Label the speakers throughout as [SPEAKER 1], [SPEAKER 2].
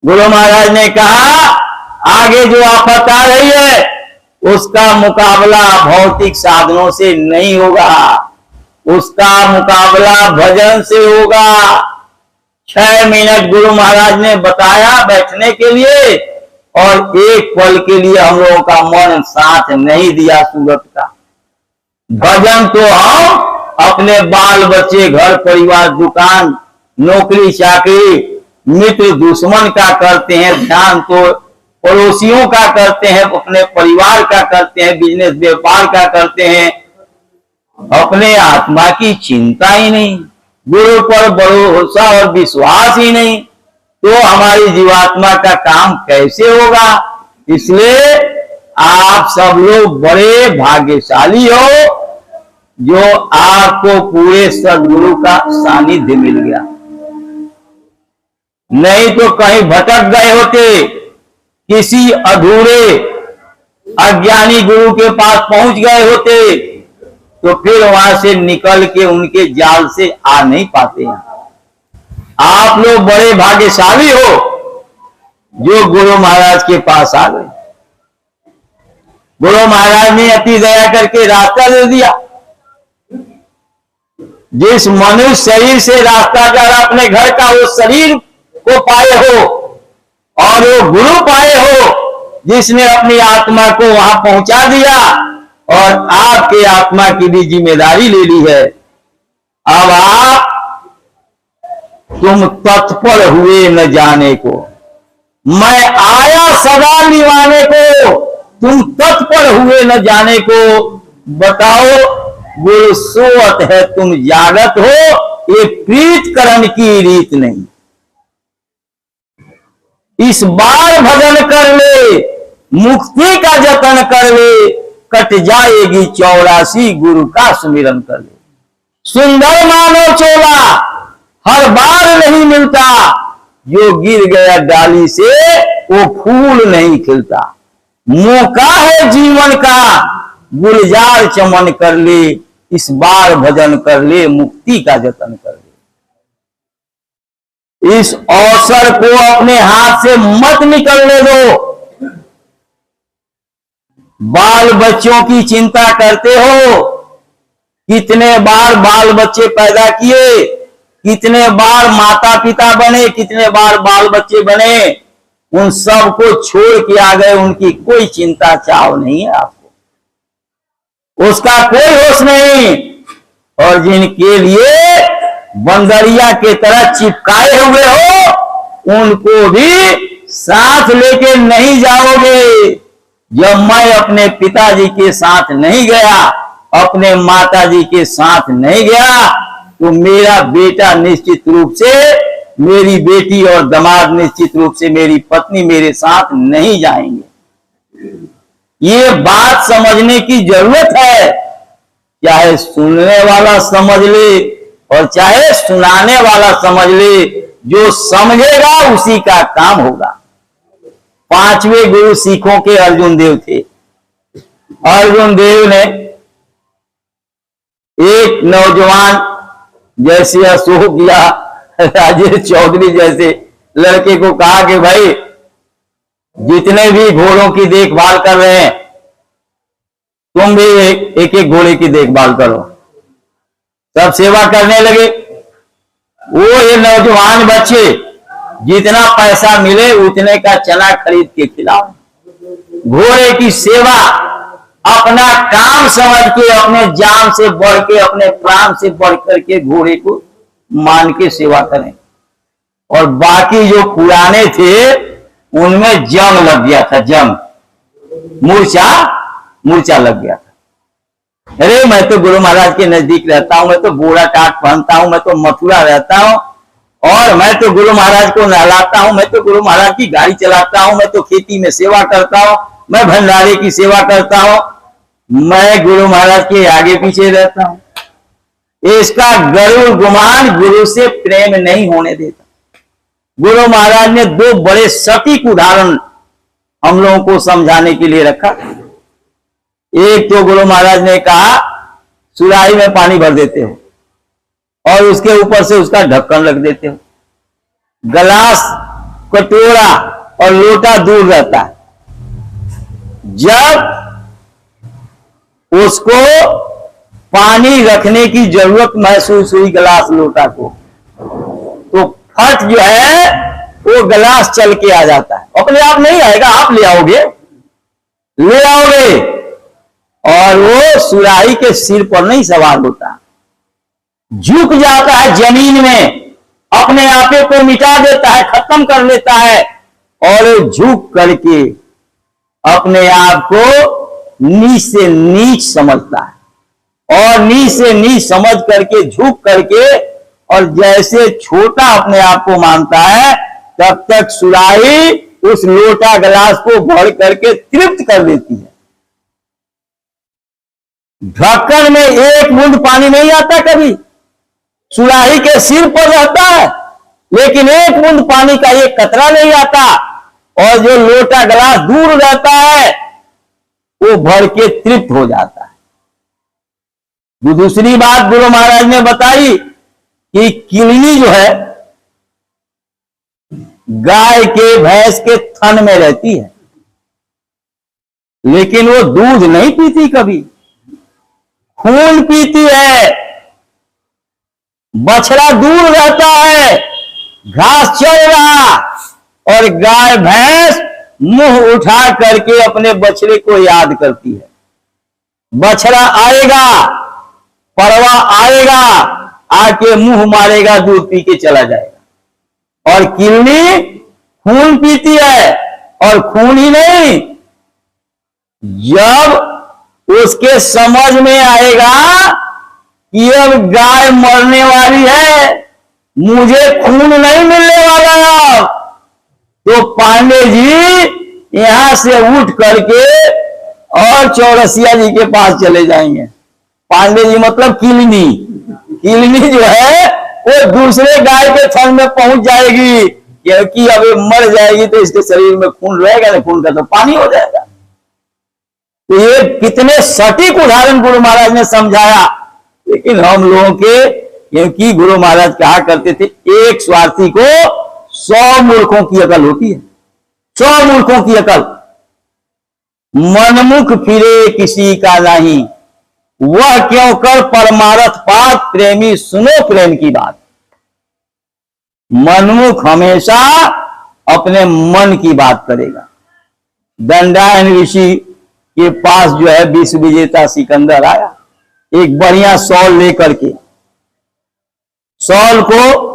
[SPEAKER 1] गुरु महाराज ने कहा आगे जो आफत आ रही है उसका मुकाबला भौतिक साधनों से नहीं होगा, उसका मुकाबला भजन से होगा। 6 मिनट गुरु महाराज ने बताया बैठने के लिए और एक पल के लिए हम लोगों का मन साथ नहीं दिया सूरत का। भजन तो हम अपने बाल बच्चे, घर परिवार, दुकान, नौकरी चाकरी, मित्र दुश्मन का करते हैं, ध्यान तो पड़ोसियों का करते हैं, अपने परिवार का करते हैं, बिजनेस व्यापार का करते हैं, अपने आत्मा की चिंता ही नहीं, गुरु पर भरोसा और विश्वास ही नहीं, तो हमारी जीवात्मा का काम कैसे होगा। इसलिए आप सब लोग बड़े भाग्यशाली हो जो आपको पूरे सद्गुरु का सानिध्य मिल गया, नहीं तो कहीं भटक गए होते, किसी अधूरे अज्ञानी गुरु के पास पहुंच गए होते तो फिर वहां से निकल के उनके जाल से आ नहीं पाते हैं। आप लोग बड़े भाग्यशाली हो जो गुरु महाराज के पास आ गए। गुरु महाराज ने अति दया करके रास्ता दे दिया। जिस मनुष्य शरीर से रास्ता जा रहा अपने घर का, वो शरीर को पाए हो और वो गुरु पाए हो जिसने अपनी आत्मा को वहां पहुंचा दिया और आपके आत्मा की भी जिम्मेदारी ले ली है। अब आप तुम तत्पर हुए न जाने को, मैं आया सदा निभाने को, तुम तत्पर हुए न जाने को। बताओ गुरु सोवत है तुम जागत हो, ये प्रीत करण की रीत नहीं। इस बार भजन कर ले, मुक्ति का जतन कर ले, कट जाएगी 84 गुरु का सुमिरन कर ले। सुंदर मानो चोला हर बार नहीं मिलता, जो गिर गया डाली से वो फूल नहीं खिलता। मौका है जीवन का गुलजार चमन कर ले, इस बार भजन कर ले, मुक्ति का जतन कर ले। इस अवसर को अपने हाथ से मत निकलने दो। बाल बच्चों की चिंता करते हो, कितने बार बाल बच्चे पैदा किए, कितने बार माता पिता बने, कितने बार बाल बच्चे बने, उन सब को छोड़ के आ गए। उनकी कोई चिंता चाव नहीं है आपको, उसका कोई होश नहीं। और जिनके लिए बंदरिया के तरह चिपकाए हुए हो, उनको भी साथ लेके नहीं जाओगे। जब मैं अपने पिताजी के साथ नहीं गया, अपने माताजी के साथ नहीं गया, तो मेरा बेटा निश्चित रूप से, मेरी बेटी और दामाद निश्चित रूप से, मेरी पत्नी मेरे साथ नहीं जाएंगे। ये बात समझने की जरूरत है। चाहे सुनने वाला समझ ले और चाहे सुनाने वाला समझ ले, जो समझेगा उसी का काम होगा। 5वें गुरु सिखों के अर्जुन देव थे। अर्जुन देव ने एक नौजवान जैसे अशोक या राजेश चौधरी जैसे लड़के को कहा कि भाई जितने भी घोड़ों की देखभाल कर रहे हैं, तुम भी एक एक घोड़े की देखभाल करो। सब सेवा करने लगे। वो ये नौजवान बच्चे जितना पैसा मिले उतने का चना खरीद के खिलाओ। घोड़े की सेवा अपना काम समझ के, अपने जान से बढ़ के, अपने प्राण से बढ़ करके घोड़े को मान के सेवा करें। और बाकी जो पुराने थे उनमें जंग लग गया था, जंग, मूर्छा लग गया था। अरे मैं तो गुरु महाराज के नजदीक रहता हूं, मैं तो बोरा टाट पहनता हूं, मैं तो मथुरा रहता हूं, और मैं तो गुरु महाराज को नहलाता हूं, मैं तो गुरु महाराज की गाड़ी चलाता हूं, मैं तो खेती में सेवा करता हूं, मैं भंडारे की सेवा करता हूं, मैं गुरु महाराज के आगे पीछे रहता हूं। इसका गरुड़ गुमान गुरु से प्रेम नहीं होने देता। गुरु महाराज ने 2 बड़े सटीक उदाहरण हम लोगों को समझाने के लिए रखा। एक तो गुरु महाराज ने कहा सुराही में पानी भर देते हो और उसके ऊपर से उसका ढक्कन रख देते हो। गिलास कटोरा और लोटा दूर रहता है। जब उसको पानी रखने की जरूरत महसूस हुई गिलास लोटा को, तो फट जो है वो गिलास चल के आ जाता है। अपने आप नहीं आएगा, आप ले आओगे और वो सुराही के सिर पर नहीं सवार होता, झुक जाता है जमीन में, अपने आपे को मिटा देता है, खत्म कर लेता है और झुक करके अपने आप को नीच से नीच समझता है और नीच से नीच समझ करके झुक करके और जैसे छोटा अपने आप को मानता है, तब तक सुराही उस लोटा गिलास को भर करके तृप्त कर देती है। ढक्कन में एक बूंद पानी नहीं आता, कभी सुराही के सिर पर रहता है, लेकिन एक बूंद पानी का एक कतरा नहीं आता, और जो लोटा गिलास दूर रहता है वो भर के तृप्त हो जाता है। दूसरी बात गुरु महाराज ने बताई कि किलनी जो है गाय के भैंस के थन में रहती है, लेकिन वो दूध नहीं पीती, कभी खून पीती है। बछड़ा दूर रहता है, घास चल रहा, और गाय भैंस मुंह उठा करके अपने बछड़े को याद करती है। बछड़ा आएगा, परवा आएगा, आके मुंह मारेगा, दूध पी के चला जाएगा। और किलनी खून पीती है, और खून ही नहीं, जब उसके समझ में आएगा कि अब गाय मरने वाली है, मुझे खून नहीं मिलने वाला, तो पांडे जी यहां से उठ करके और चौरसिया जी के पास चले जाएंगे। पांडे जी मतलब किलनी, किलनी जो है वो दूसरे गाय के थन में पहुंच जाएगी, क्योंकि अब मर जाएगी तो इसके शरीर में खून रहेगा नहीं, खून का तो पानी हो जाएगा। तो ये कितने सटीक उदाहरण गुरु महाराज ने समझाया। लेकिन हम लोगों के, क्योंकि गुरु महाराज कहा करते थे, एक स्वार्थी को 100 मूर्खों की अकल होती है, 100 मूर्खों की अकल। मनमुख फिरे किसी का नहीं, वह क्यों कर परमारथ पात, प्रेमी सुनो प्रेम की बात। मनमुख हमेशा अपने मन की बात करेगा। दंडायन ऋषि के पास जो है विश्व विजेता सिकंदर आया, एक बढ़िया शॉल लेकर के। शॉल को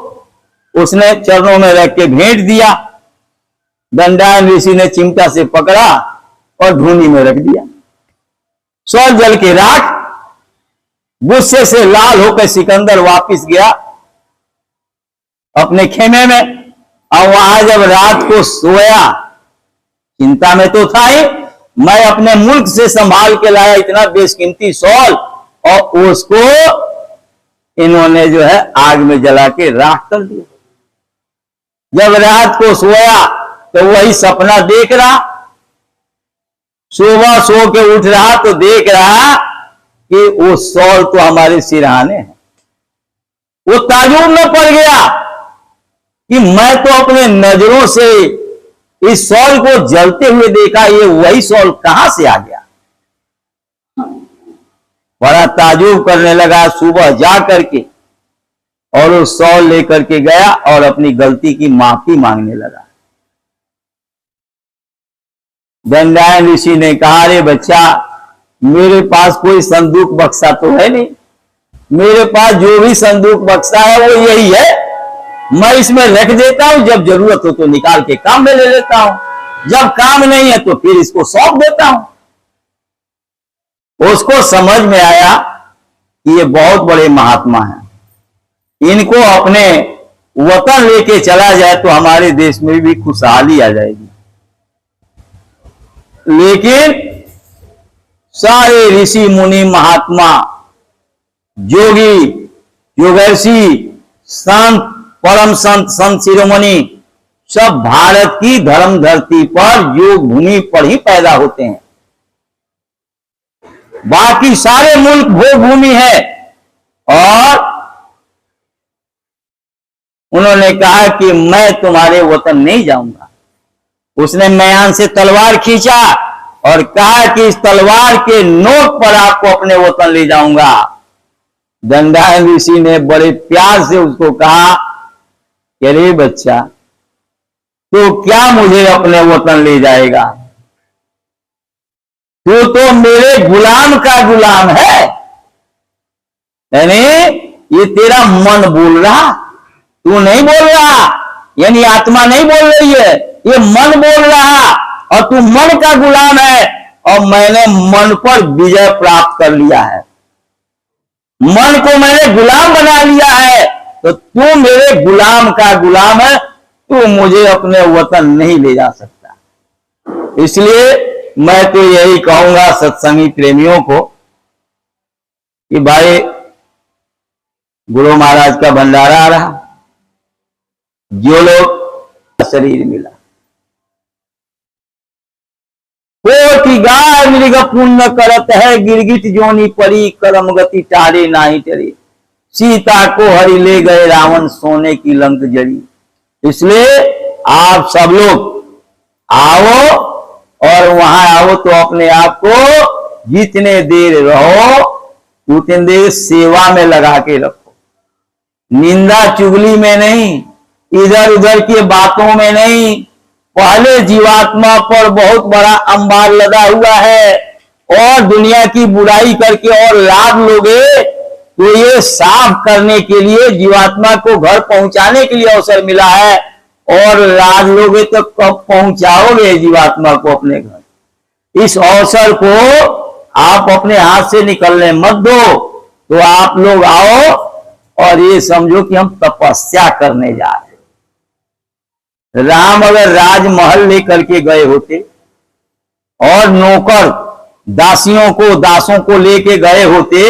[SPEAKER 1] उसने चरणों में रख के भेंट दिया। दंडायन ऋषि ने चिमटा से पकड़ा और धूनी में रख दिया। शॉल जल के राख। गुस्से से लाल होकर सिकंदर वापस गया अपने खेमे में। और वहां जब रात को सोया, चिंता में तो था ही, मैं अपने मुल्क से संभाल के लाया इतना बेशकीमती शॉल, और उसको इन्होंने जो है आग में जला के राख कर दिया। जब रात को सोया तो वही सपना देख रहा। सुबह सो के उठ रहा तो देख रहा कि वो शॉल तो हमारे सिरहाने है। वो ताजुब में पड़ गया कि मैं तो अपने नजरों से इस शॉल को जलते हुए देखा, ये वही शॉल कहां से आ गया। बड़ा ताजुब करने लगा। सुबह जा करके और वो शॉल लेकर के गया और अपनी गलती की माफी मांगने लगा। दंडायन ऋषि ने कहा, अरे बच्चा, मेरे पास कोई संदूक बक्सा तो है नहीं, मेरे पास जो भी संदूक बक्सा है वो यही है, मैं इसमें रख देता हूं, जब जरूरत हो तो निकाल के काम में ले लेता हूं, जब काम नहीं है तो फिर इसको सौंप देता हूं। उसको समझ में आया कि ये बहुत बड़े महात्मा हैं, इनको अपने वतन लेके चला जाए तो हमारे देश में भी खुशहाली आ जाएगी। लेकिन सारे ऋषि मुनि महात्मा जोगी योगर्षि संत परम संत संत शिरोमणि सब भारत की धर्म धरती पर योग भूमि पर ही पैदा होते हैं। बाकी सारे मुल्क भोग भूमि है और उन्होंने कहा कि मैं तुम्हारे वतन नहीं जाऊंगा। उसने म्यान से तलवार खींचा और कहा कि इस तलवार के नोक पर आपको अपने वतन ले जाऊंगा। दंडायन ऋषि ने बड़े प्यार से उसको कहा कि अरे बच्चा, तो क्या मुझे अपने वतन ले जाएगा? तू तो मेरे गुलाम का गुलाम है। यानी ये तेरा मन बोल रहा, तू नहीं बोल रहा, यानी आत्मा नहीं बोल रही है, ये मन बोल रहा, और तू मन का गुलाम है। और मैंने मन पर विजय प्राप्त कर लिया है, मन को मैंने गुलाम बना लिया है, तो तू मेरे गुलाम का गुलाम है, तू मुझे अपने वतन नहीं ले जा सकता। इसलिए मैं तो यही कहूंगा सत्संगी प्रेमियों को कि भाई गुरु महाराज का भंडारा आ रहा, जो लोग शरीर मिला, कोटि गाय मृग पुण्य करत है, गिरगिट जोनी परी, करम गति टारे नाही टरी, सीता को हरि ले गए रावण, सोने की लंक जड़ी। इसलिए आप सब लोग आओ, और वहां आओ तो अपने आप को जितने देर रहो उतने देर सेवा में लगा के रखो, निंदा चुगली में नहीं, इधर उधर की बातों में नहीं। पहले जीवात्मा पर बहुत बड़ा अंबार लगा हुआ है, और दुनिया की बुराई करके और लाभ लोगे तो ये साफ करने के लिए जीवात्मा को घर पहुंचाने के लिए अवसर मिला है, और लाज लोगे तो कब पहुंचाओगे जीवात्मा को अपने घर? इस अवसर को आप अपने हाथ से निकलने मत दो। तो आप लोग आओ और ये समझो कि हम तपस्या करने जा रहे हैं। राम अगर राजमहल लेकर के गए होते और नौकर दासियों को दासों को लेके गए होते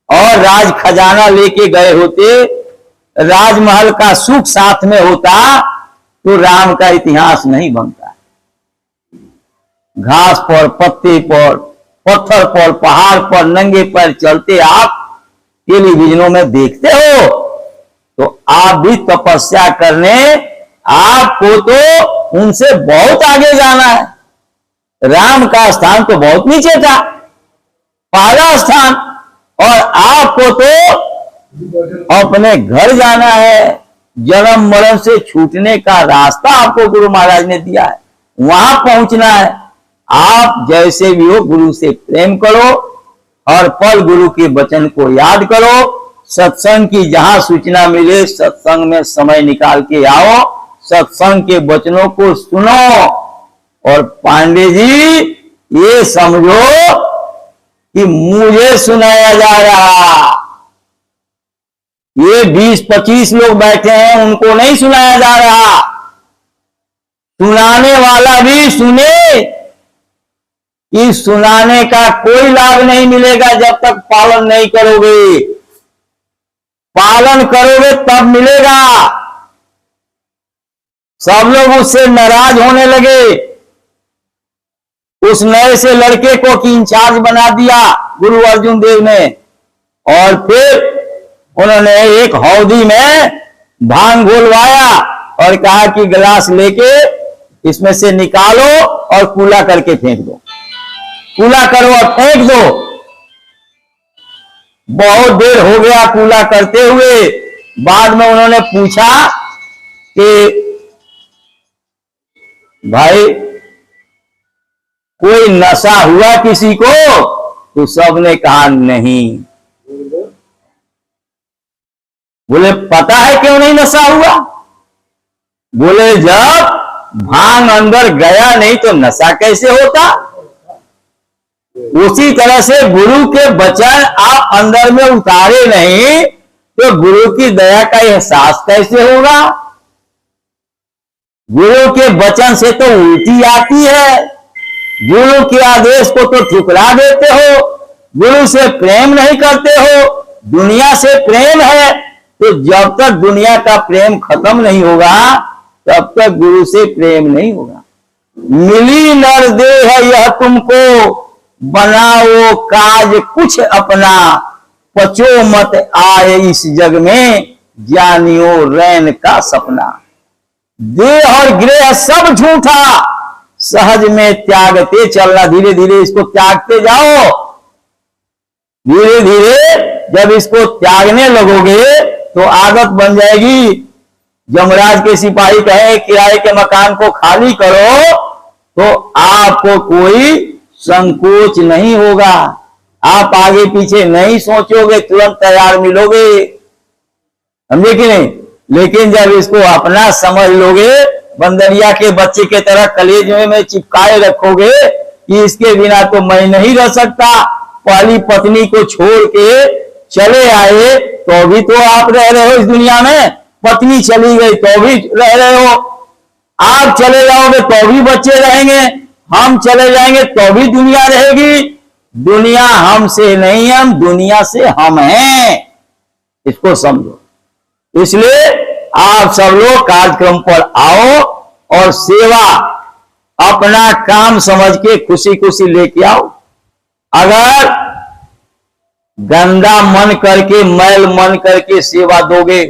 [SPEAKER 1] और राज खजाना लेके गए होते, राजमहल का सुख साथ में होता, तो राम का इतिहास नहीं बनता। घास पर, पत्ते पर, पत्थर पर, पहाड़ पर नंगे पैर चलते आप टेलीविजनों में देखते हो, तो आप भी तपस्या करने, आपको तो उनसे बहुत आगे जाना है। राम का स्थान तो बहुत नीचे था, पहला स्थान, और आपको तो अपने घर जाना है। जन्म मरण से छूटने का रास्ता आपको गुरु महाराज ने दिया है, वहां पहुंचना है। आप जैसे भी हो गुरु से प्रेम करो, हर पल गुरु के वचन को याद करो, सत्संग की जहां सूचना मिले सत्संग में समय निकाल के आओ, सत्संग के वचनों को सुनो। और पांडे जी ये समझो कि मुझे सुनाया जा रहा, ये 20-25 लोग बैठे हैं उनको नहीं सुनाया जा रहा। सुनाने वाला भी सुने, कि सुनाने का कोई लाभ नहीं मिलेगा जब तक पालन नहीं करोगे, पालन करोगे तब मिलेगा। सब लोग उससे नाराज होने लगे, उस नए से लड़के को की इंचार्ज बना दिया गुरु अर्जुन देव ने, और फिर उन्होंने एक हौदी में भांग घोलवाया और कहा कि गिलास लेके इसमें से निकालो और कूला करके फेंक दो, कूला करो और फेंक दो। बहुत देर हो गया कूला करते हुए। बाद में उन्होंने पूछा कि भाई कोई नशा हुआ किसी को? तो सबने कहा नहीं। बोले पता है क्यों नहीं नशा हुआ? बोले जब भांग अंदर गया नहीं तो नशा कैसे होता? उसी तरह से गुरु के वचन आप अंदर में उतारे नहीं तो गुरु की दया का एहसास कैसे होगा? गुरु के वचन से तो उल्टी आती है, गुरु के आदेश को तो ठुकरा देते हो, गुरु से प्रेम नहीं करते हो, दुनिया से प्रेम है। तो जब तक दुनिया का प्रेम खत्म नहीं होगा तब तक गुरु से प्रेम नहीं होगा। मिली नर देह है यह तुमको, बनाओ काज कुछ अपना, पचो मत आए इस जग में, ज्ञानियों रैन का सपना। देह और गृह सब झूठा, सहज में त्यागते चलना। धीरे धीरे इसको त्यागते जाओ। धीरे धीरे जब इसको त्यागने लगोगे तो आदत बन जाएगी। यमराज के सिपाही कहे किराए के मकान को खाली करो तो आपको कोई संकोच नहीं होगा, आप आगे पीछे नहीं सोचोगे, तुरंत तैयार मिलोगे, समझे कि नहीं। लेकिन जब इसको अपना समझ लोगे, बंदरिया के बच्चे के तरह कलेज में चिपकाए रखोगे कि इसके बिना तो मैं नहीं रह सकता, पहली पत्नी को छोड़ के चले आए तो भी तो आप रह रहे हो इस दुनिया में, पत्नी चली गई तो भी रह रहे हो, आप चले जाओगे तो भी बच्चे रहेंगे, हम चले जाएंगे तो भी दुनिया रहेगी। दुनिया हमसे नहीं, हम दुनिया से हम हैं, इसको समझो। इसलिए आप सब लोग कार्यक्रम पर आओ और सेवा अपना काम समझ के खुशी खुशी लेके आओ। अगर गंदा मन करके, मैल मन करके सेवा दोगे